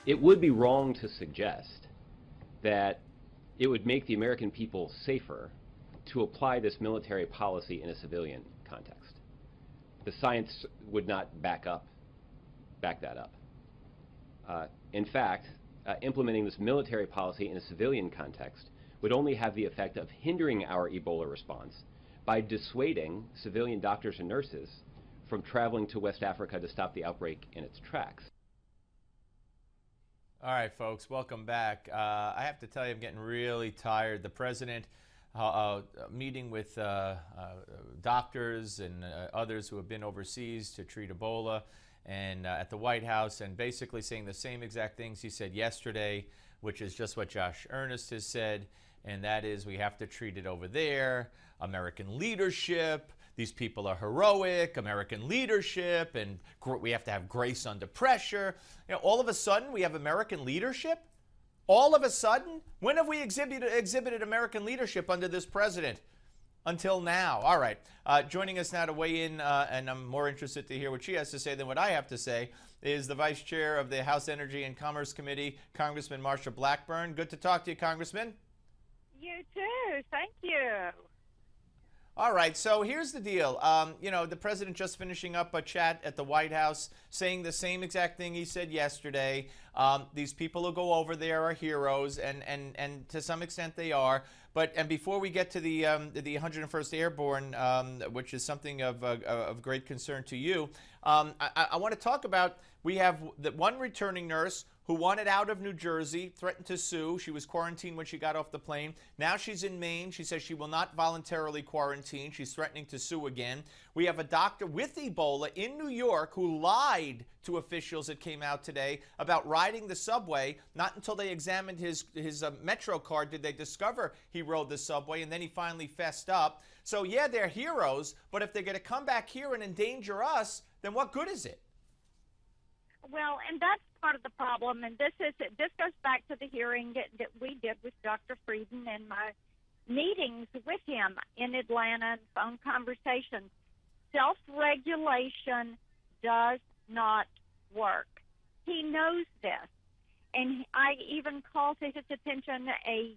It would be wrong to suggest that it would make the American people safer to apply this military policy in a civilian context. The science would not back that up. In fact, implementing this military policy in a civilian context would only have the effect of hindering our Ebola response by dissuading civilian doctors and nurses from traveling to West Africa to stop the outbreak in its tracks. All right, folks, welcome back. I have to tell you, I'm getting really tired. The president meeting with doctors and others who have been overseas to treat Ebola, and at the White House, and basically saying the same exact things he said yesterday, which is just what Josh Earnest has said, and that is we have to treat it over there. American leadership. These people are heroic, American leadership, and we have to have grace under pressure. You know, all of a sudden, we have American leadership? All of a sudden? When have we exhibited American leadership under this president? Until now. All right. Joining us now to weigh in, and I'm more interested to hear what she has to say than what I have to say, is the Vice Chair of the House Energy and Commerce Committee, Congressman Marsha Blackburn. Good to talk to you, Congressman. You too. Thank you. All right, so here's the deal. You know, the president just finishing up a chat at the White House saying the same exact thing he said yesterday. These people who go over there are heroes, and to some extent they are. And before we get to the 101st Airborne, which is something of great concern to you, I want to talk about, we have the one returning nurse who wanted out of New Jersey, threatened to sue. She was quarantined when she got off the plane. Now she's in Maine. She says she will not voluntarily quarantine. She's threatening to sue again. We have a doctor with Ebola in New York who lied to officials that came out today about riding the subway. Not until they examined his Metro card did they discover he rode the subway, and then he finally fessed up. So yeah, they're heroes, but if they're going to come back here and endanger us, then what good is it? Well, and that's part of the problem, and this goes back to the hearing that we did with Dr. Frieden and my meetings with him in Atlanta and phone conversations. Self-regulation does not work. He knows this, and I even called to his attention a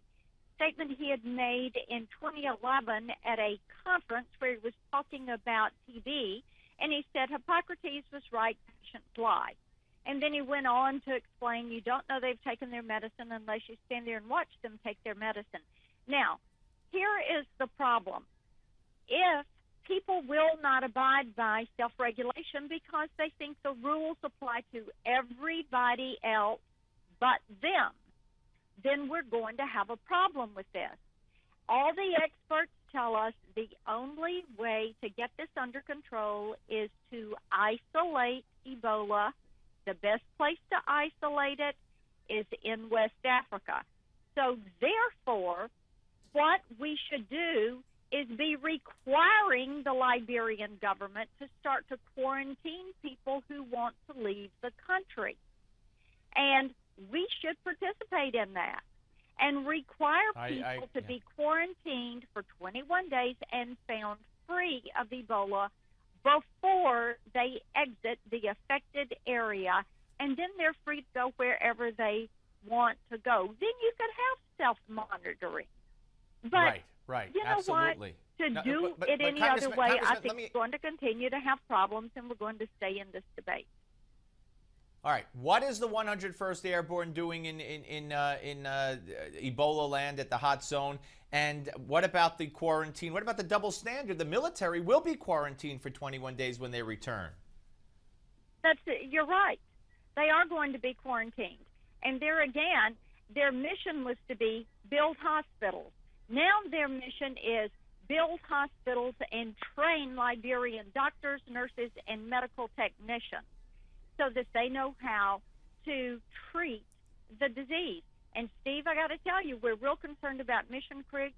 statement he had made in 2011 at a conference where he was talking about TB, and he said Hippocrates was right, patients lie. And then he went on to explain you don't know they've taken their medicine unless you stand there and watch them take their medicine. Now, here is the problem. If people will not abide by self-regulation because they think the rules apply to everybody else but them, then we're going to have a problem with this. All the experts tell us the only way to get this under control is to isolate Ebola. The best place to isolate it is in West Africa. So therefore, what we should do is be requiring the Liberian government to start to quarantine people who want to leave the country. And we should participate in that and require people to be quarantined for 21 days and found free of Ebola before they exit the affected area, and then they're free to go wherever they want to go. Then you could have self-monitoring. But right, you know absolutely. What? To do it any other way, I think we're going to continue to have problems, and we're going to stay in this debate. All right. What is the 101st Airborne doing in Ebola land at the hot zone? And what about the quarantine? What about the double standard? The military will be quarantined for 21 days when they return. You're right. They are going to be quarantined. And there again, their mission was to be build hospitals. Now their mission is build hospitals and train Liberian doctors, nurses, and medical technicians, so that they know how to treat the disease. And, Steve, I got to tell you, we're real concerned about Mission Creek,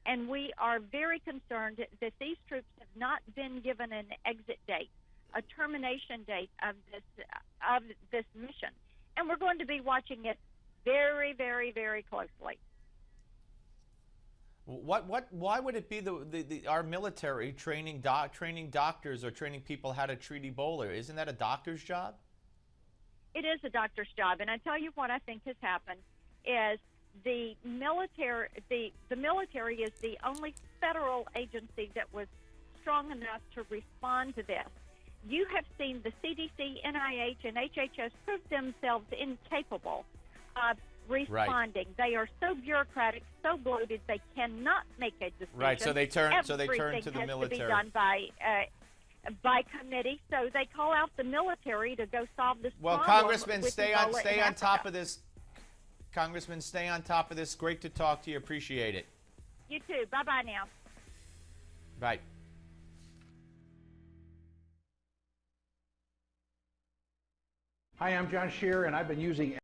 and we are very concerned that these troops have not been given an exit date, a termination date of this mission. And we're going to be watching it very, very, very closely. Why would it be our military training doctors or training people how to treat Ebola? Isn't that a doctor's job? It is a doctor's job, and I tell you what I think has happened is the military. The military is the only federal agency that was strong enough to respond to this. You have seen the CDC, NIH, and HHS prove themselves incapable of responding. Right. They are so bureaucratic, so bloated, they cannot make a decision. Right. So they turn. Everything to the military. To be done by committee. So they call out the military to go solve this problem. Well, Congressman, stay on Africa. top of this. Congressman, stay on top of this. Great to talk to you. Appreciate it. You too. Bye-bye now. Bye. Hi, I'm John Shear, and I've been using